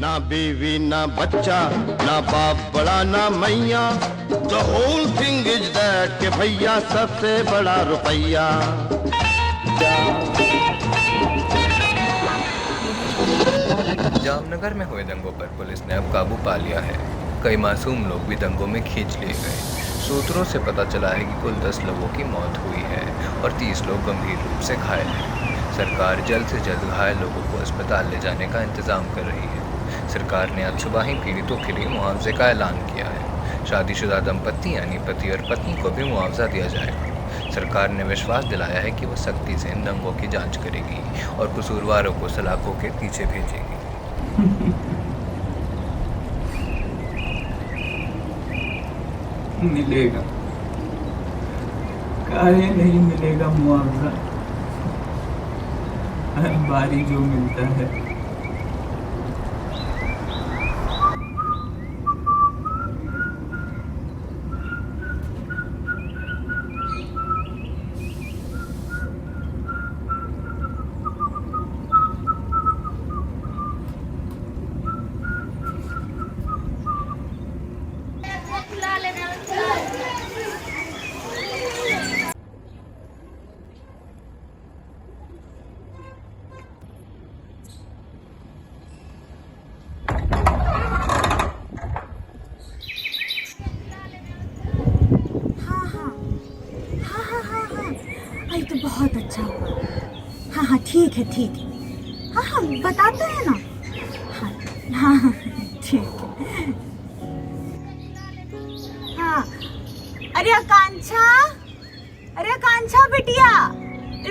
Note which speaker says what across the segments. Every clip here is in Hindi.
Speaker 1: ना बीवी ना बच्चा, ना बाप बड़ा ना मैया। The whole thing is that के भैया सबसे बड़ा रुपया।
Speaker 2: जामनगर में हुए दंगों पर पुलिस ने अब काबू पा लिया है। कई मासूम लोग भी दंगों में खींच लिए गए। सूत्रों से पता चला है कि कुल 10 लोगों की मौत हुई है और 30 लोग गंभीर रूप से घायल हैं। सरकार जल्द से जल्द घायल लोगों को अस्पताल ले जाने का इंतजाम कर रही है। सरकार ने आज सुबह ही पीड़ितों के लिए मुआवजे का ऐलान किया है। शादीशुदा दंपत्ति यानी पति और पत्नी को भी मुआवजा दिया जाएगा। सरकार ने विश्वास दिलाया है कि वह सख्ती से इन दंगों की जांच करेगी और कसूरवारों को सलाखों के पीछे भेजेगी।
Speaker 3: मिलेगा, काहे नहीं मिलेगा मुआवजा। हर बारी जो मिलता है
Speaker 4: तो बहुत अच्छा हुआ। हाँ हाँ ठीक है ठीक है। हाँ हाँ बताते हैं ना। हाँ हाँ ठीक है। हाँ अरे आकांक्षा बिटिया,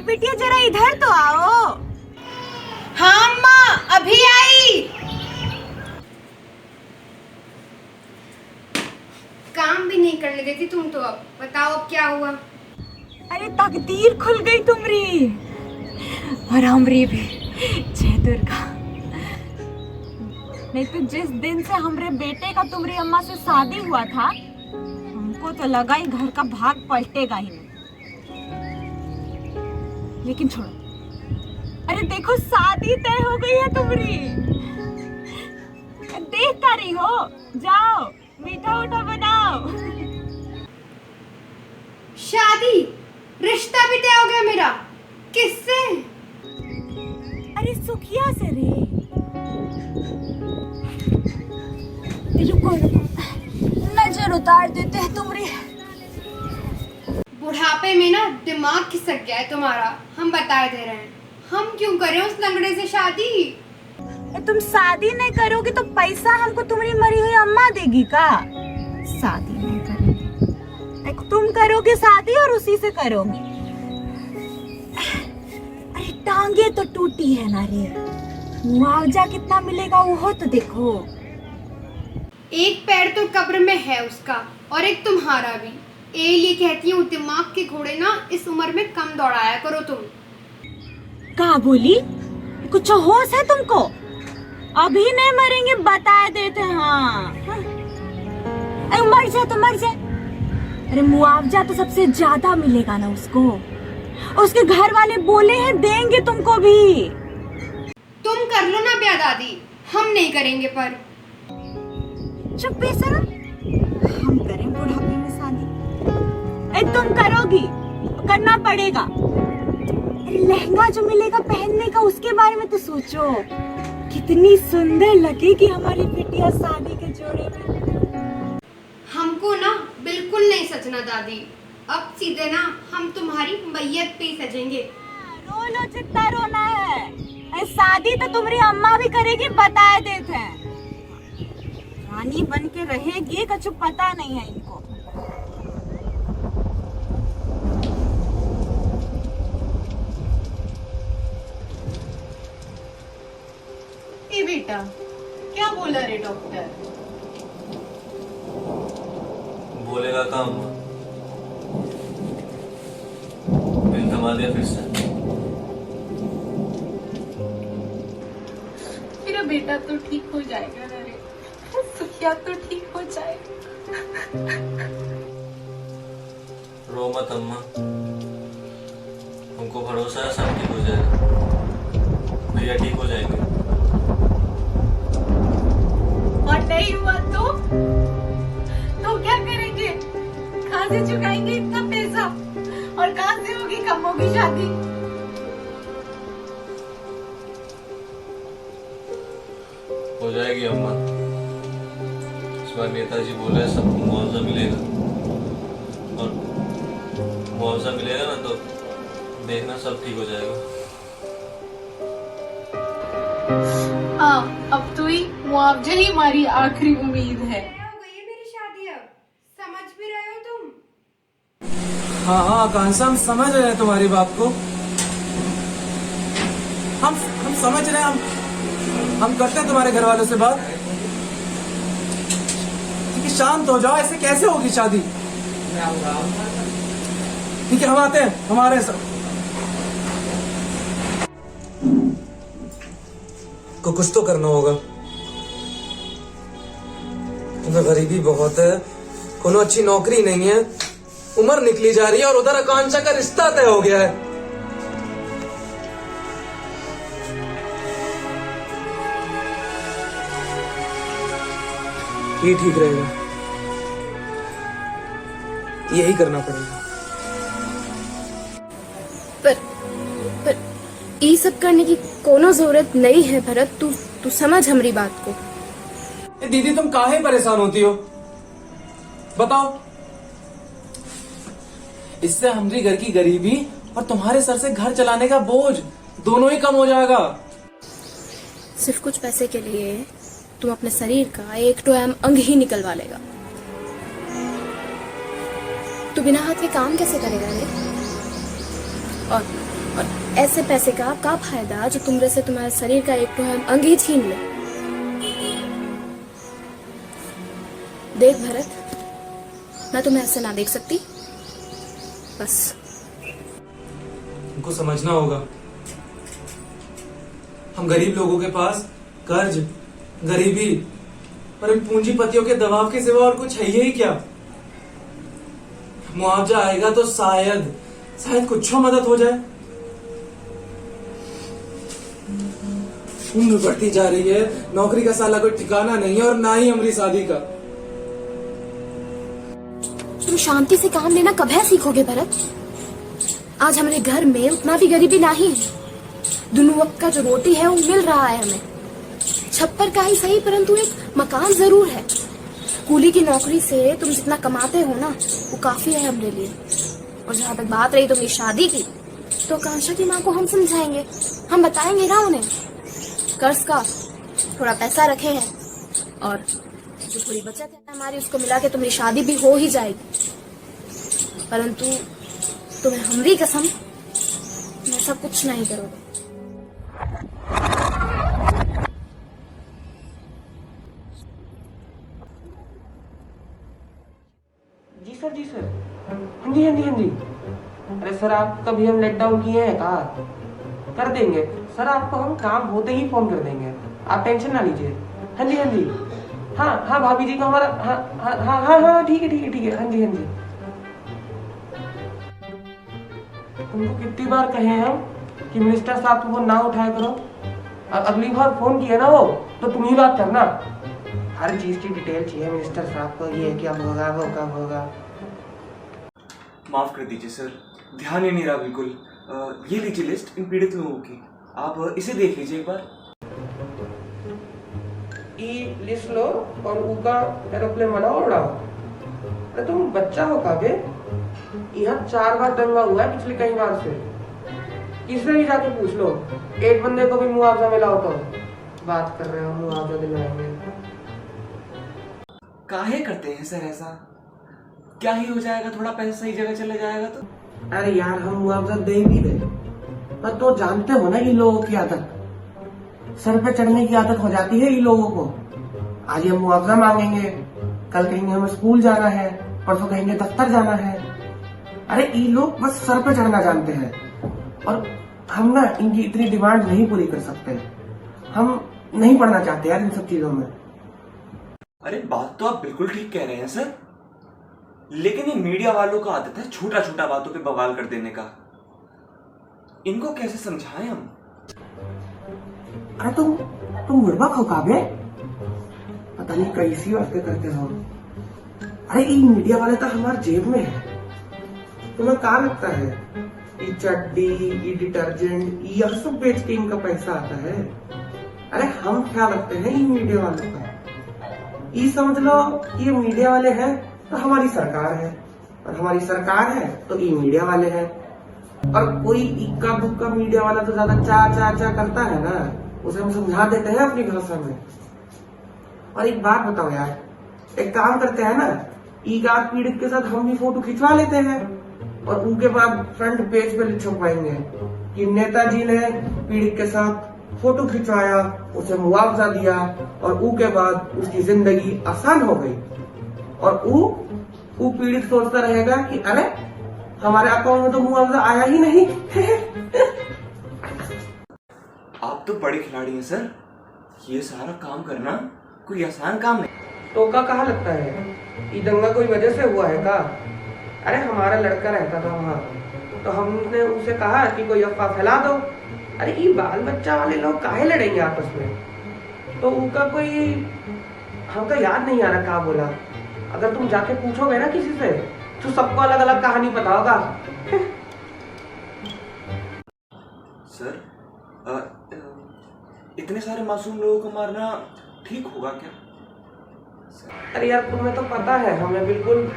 Speaker 4: बिटिया जरा इधर तो आओ।
Speaker 5: हाँ अम्मा अभी आई। काम भी नहीं करने देती तुम तो। अब बताओ अब क्या हुआ।
Speaker 4: अरे तकदीर खुल गई तुमरी और हमरी भी। जय दुर्गा। नहीं तो जिस दिन से हमरे बेटे का तुम्हारी अम्मा से शादी हुआ था, हमको तो लगा ही घर का भाग पलटेगा ही नहीं। लेकिन छोड़ो, अरे देखो शादी तय हो गई है तुम्हारी। देखता रही हो, जाओ मीठा उठा बनाओ।
Speaker 5: शादी? रिश्ता भी तय हो गया मेरा? किससे?
Speaker 4: अरे सुखिया से रे। रुको रुको, नजर उतार देते हैं तुम्हारी।
Speaker 5: बुढ़ापे में ना दिमाग खिसक गया है तुम्हारा। हम बताए दे रहे हैं, हम क्यों करें उस लंगड़े से शादी?
Speaker 4: तुम शादी नहीं करोगे तो पैसा हमको तुम्हारी मरी हुई अम्मा देगी का? शादी नहीं करोगे, तुम करोगे शादी और उसी से करोगे। अरे टांगे तो टूटी है ना रे, मुआवजा कितना मिलेगा वो तो देखो।
Speaker 5: एक पैर तो कब्र में है उसका और एक तुम्हारा भी। ये कहती हूँ दिमाग के घोड़े ना इस उम्र में कम दौड़ाया करो तुम।
Speaker 4: क्या बोली? कुछ होश है तुमको? अभी नहीं मरेंगे बता देते। हाँ अरे मर जाए तो मर जाए। अरे मुआवजा तो सबसे ज्यादा मिलेगा ना उसको। उसके घर वाले बोले हैं देंगे तुमको भी।
Speaker 5: तुम कर लो ना ब्याह दादी, हम नहीं करेंगे। पर
Speaker 4: चुप बेसरा, हम करें बुढ़ापे में शादी। तुम करोगी, करना पड़ेगा। लहंगा जो मिलेगा पहनने का उसके बारे में तो सोचो। कितनी सुंदर लगेगी हमारी बिटिया शादी के जोड़े में।
Speaker 5: हमको ना बिल्कुल नहीं सजना दादी। अब सीधे ना हम तुम्हारी मैयत पे ही सजेंगे।
Speaker 4: रो लो जितना रोना है। शादी तो तुम्हारी अम्मा भी करेगी बता देते हैं। रानी बन के रहेगी कुछ पता नहीं है इनको।
Speaker 6: बेटा क्या बोला रे डॉक्टर?
Speaker 7: बोलेगा काम बिल थमा दिया फिर से।
Speaker 6: मेरा बेटा तो ठीक हो जाएगा ना रे, सुखिया तो ठीक हो जाएगा।
Speaker 7: रो मत अम्मा, हमको भरोसा है सब ठीक हो जाएगा। भैया ठीक हो जाएंगे।
Speaker 6: कैसे चुकाएंगे इतना पैसा, और कहाँ से होगी कम होगी शादी?
Speaker 7: हो जाएगी अम्मा। इस बार नेताजी बोले सबको मुआवजा मिलेगा, और मुआवजा मिलेगा ना तो देखना सब ठीक हो जाएगा।
Speaker 6: हाँ, अब तो ही मुआवजा ही हमारी आखिरी उम्मीद है।
Speaker 5: हो गई है मेरी शादी अब, समझ भी रहे हो तुम?
Speaker 8: हाँ हाँ आकांक्षा, हम समझ रहे हैं तुम्हारी बात को। हम समझ रहे हैं, हम करते हैं तुम्हारे घर वालों से बात। ठीक है, शांत हो जाओ, ऐसे कैसे होगी शादी? ठीक है, हम आते हैं, हमारे सब को कुछ तो करना होगा। उधर गरीबी बहुत है, कोनो अच्छी नौकरी नहीं है, उम्र निकली जा रही है, और उधर आकांक्षा का रिश्ता तय हो गया है। ये ठीक रहेगा, यही करना पड़ेगा।
Speaker 9: पर ये सब करने की कोनो जरूरत नहीं है भरत, तू समझ हमारी बात को।
Speaker 8: दीदी तुम काहे परेशान होती हो, बताओ? इससे हमारी घर की गरीबी और तुम्हारे सर से घर चलाने का बोझ दोनों ही कम हो जाएगा।
Speaker 9: सिर्फ कुछ पैसे के लिए तुम अपने शरीर का एक अंग ही निकलवा लेगा। तू बिना हाथ के काम कैसे करेगा रे? और ऐसे पैसे का फायदा जो तुमरे से तुम्हारे शरीर का एक अंग ही छीन ले। देख भरत, मैं तुम्हें ऐसे ना देख सकती, बस।
Speaker 8: तुमको समझना होगा, हम गरीब लोगों के पास कर्ज, गरीबी और इन पूंजीपतियों के दबाव के सिवा और कुछ है ही क्या? मुआवजा आएगा तो शायद कुछ मदद हो जाए। उम्र बढ़ती जा रही है, नौकरी का साला कोई ठिकाना नहीं है, और ना ही हमारी शादी का।
Speaker 9: तुम शांति से काम लेना कब है सीखोगे भरत? आज हमारे घर में उतना भी गरीबी नहीं है, दोनों वक्त का जो रोटी है वो मिल रहा है हमें। छप्पर का ही सही, परंतु एक मकान जरूर है। कूली की नौकरी से तुम जितना कमाते हो ना, वो काफी है हमारे लिए। और जहाँ तक बात रही तुम्हारी शादी की, तो आकांक्षा की माँ को हम समझाएंगे, हम बताएंगे ना उन्हें कर्ज का थोड़ा पैसा रखे हैं, और जो थोड़ी बचत है हमारी उसको मिला के तुम्हारी शादी भी हो ही जाएगी। परंतु तुम्हें हमारी कसम, मैं सब कुछ नहीं करोगे।
Speaker 10: जी सर, जी सर। हाँ जी, हाँ जी, हाँ जी। अरे सर, आप कभी हम लेट डाउन किए हैं कहा? कर देंगे सर, आपको हम काम होते ही फोन कर देंगे, आप टेंशन ना लीजिए। हाँ जी, हाँ जी। हाँ हाँ, भाभी जी का हमारा, हाँ हाँ हाँ हाँ हाँ, ठीक है ठीक है ठीक है। हाँ जी, हाँ जी। उनको कितनी बार कहे हम कि मिनिस्टर साहब को फोन ना उठाया करो, अगली बार फोन किया ना वो तो तुम ही बात करना। हर चीज की डिटेल चाहिए मिनिस्टर साहब को, ये क्या होगा, वो कब होगा।
Speaker 8: माफ कर दीजिए सर, ध्यान ही नहीं रहा बिल्कुल। ये लीजिए लिस्ट इन पीड़ित लोगों की, आप इसे देख लीजिए एक बार।
Speaker 10: ये लिस्ट लो और ऊका एरोप्लेन बनाओ और उड़ाओ। अरे तुम बच्चा हो काबे, यहाँ 4 बार दंगा हुआ है पिछले कई बार से, किसने भी जाके पूछ लो, एक बंदे को भी मुआवजा मिला हो तो बात कर रहे हो मुआवजा दिलवाएंगे।
Speaker 8: काहे करते हैं सर ऐसा? क्या ही हो जाएगा, थोड़ा पैसा सही जगह चला जाएगा तो।
Speaker 10: अरे यार, हम मुआवजा दे भी दे, पर तो जानते हो ना इन लोगों की आदत, सर पे चढ़ने की आदत हो जाती है इन लोगों को। आज हम मुआवजा मांगेंगे, कल कहेंगे हमें स्कूल जाना है, परसों कहेंगे दफ्तर जाना है। अरे ये लोग बस सर पे चढ़ना जानते हैं, और हम ना इनकी इतनी डिमांड नहीं पूरी कर सकते। हम नहीं पढ़ना चाहते यार इन सब चीजों में।
Speaker 8: अरे बात तो आप बिल्कुल ठीक कह रहे हैं सर, लेकिन ये मीडिया वालों का आदत है छोटा छोटा बातों पे बवाल कर देने का। इनको कैसे समझाएं हम?
Speaker 10: अरे तुम बुढ़बक हो काबे, पता नहीं कैसी बातें करते हो। अरे ये मीडिया वाले तो हमारे जेब में है। तुम्हें क्या लगता है ये चड्डी, ये डिटर्जेंट, यह सब बेच के इनका पैसा आता है? अरे हम क्या लगते हैं ये मीडिया वालों का? ये समझ लो ये मीडिया वाले हैं तो हमारी सरकार है, और हमारी सरकार है तो ये मीडिया वाले हैं। और कोई इक्का दुक्का मीडिया वाला तो ज्यादा चा चा चा करता है ना, उसे हम समझा देते हैं अपनी भाषा में। और एक बात बताओ यार, एक काम करते हैं ना, एक आध पीड़ित के साथ हम भी फोटो खिंचवा लेते हैं और उनके बाद फ्रंट पेज पे छपवाएंगे कि नेताजी ने पीड़ित के साथ फोटो खिंचवाया, उसे मुआवजा दिया और उसके बाद उसकी जिंदगी आसान हो गई। और वो पीड़ित सोचता रहेगा कि अरे हमारे अकाउंट में तो मुआवजा आया ही नहीं।
Speaker 8: आप तो बड़े खिलाड़ी हैं सर, ये सारा काम करना कोई आसान काम नहीं।
Speaker 10: तो का कहा लगता है ये दंगा कोई वजह से हुआ है का? अरे हमारा लड़का रहता था वहाँ, तो हमने उसे कहा कि कोई अफवाह फैला दो। अरे ये बाल बच्चा वाले लोग काहे लड़ेंगे आपस में? तो उनका कोई हमको याद नहीं आ रहा क्या बोला। अगर तुम जाके पूछोगे ना किसी से तो सबको अलग अलग कहानी पता होगा।
Speaker 8: सर इतने सारे मासूम लोगों को मारना ठीक होगा क्या?
Speaker 10: अरे यार तुम्हें तो पता है हमें बिल्कुल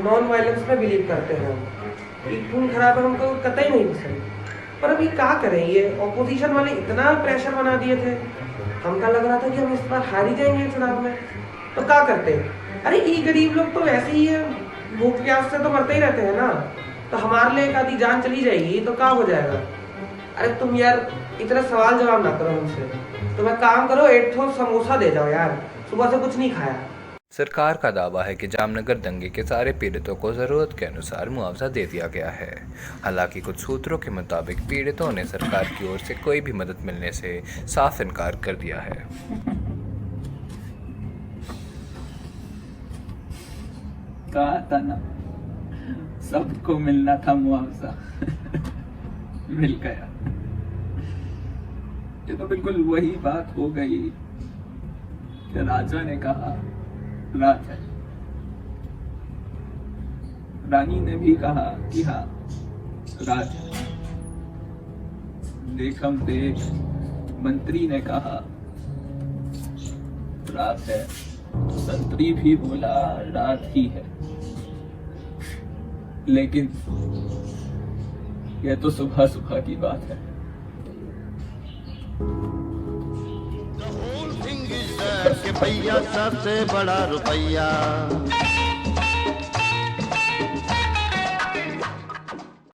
Speaker 10: नॉन वायलेंस में बिलीव करते हैं। ये खून खराब है हमको कतई नहीं पसंद। पर अभी क्या करें, ये ऑपोजिशन वाले इतना प्रेशर बना दिए थे, हमका लग रहा था कि हम इस बार हार ही जाएंगे चुनाव में। तो क्या करते? अरे ये गरीब लोग तो वैसे ही है, भूख प्यास से तो मरते ही रहते हैं ना। तो हमारे लिए एक आधी जान चली जाएगी तो क्या हो जाएगा? अरे तुम यार इतना सवाल जवाब ना करो हमसे। तुम एक काम करो, एक ठो समोसा दे जाओ यार, सुबह से कुछ नहीं खाया।
Speaker 2: सरकार का दावा है कि जामनगर दंगे के सारे पीड़ितों को ज़रूरत के अनुसार मुआवजा दे दिया गया है। हालांकि कुछ सूत्रों के मुताबिक पीड़ितों ने सरकार की ओर से कोई भी मदद मिलने से साफ इनकार कर दिया है।
Speaker 3: कहा था ना सबको मिलना था मुआवजा, मिल गया। ये तो बिल्कुल वही बात हो गई कि राजा ने कहा राज है, रानी ने भी कहा कि हाँ राज है, देखम देख मंत्री ने कहा रात है, संतरी भी बोला रात ही है। लेकिन यह तो सुबह सुबह की बात है।
Speaker 1: कि भैया सबसे बड़ा रुपया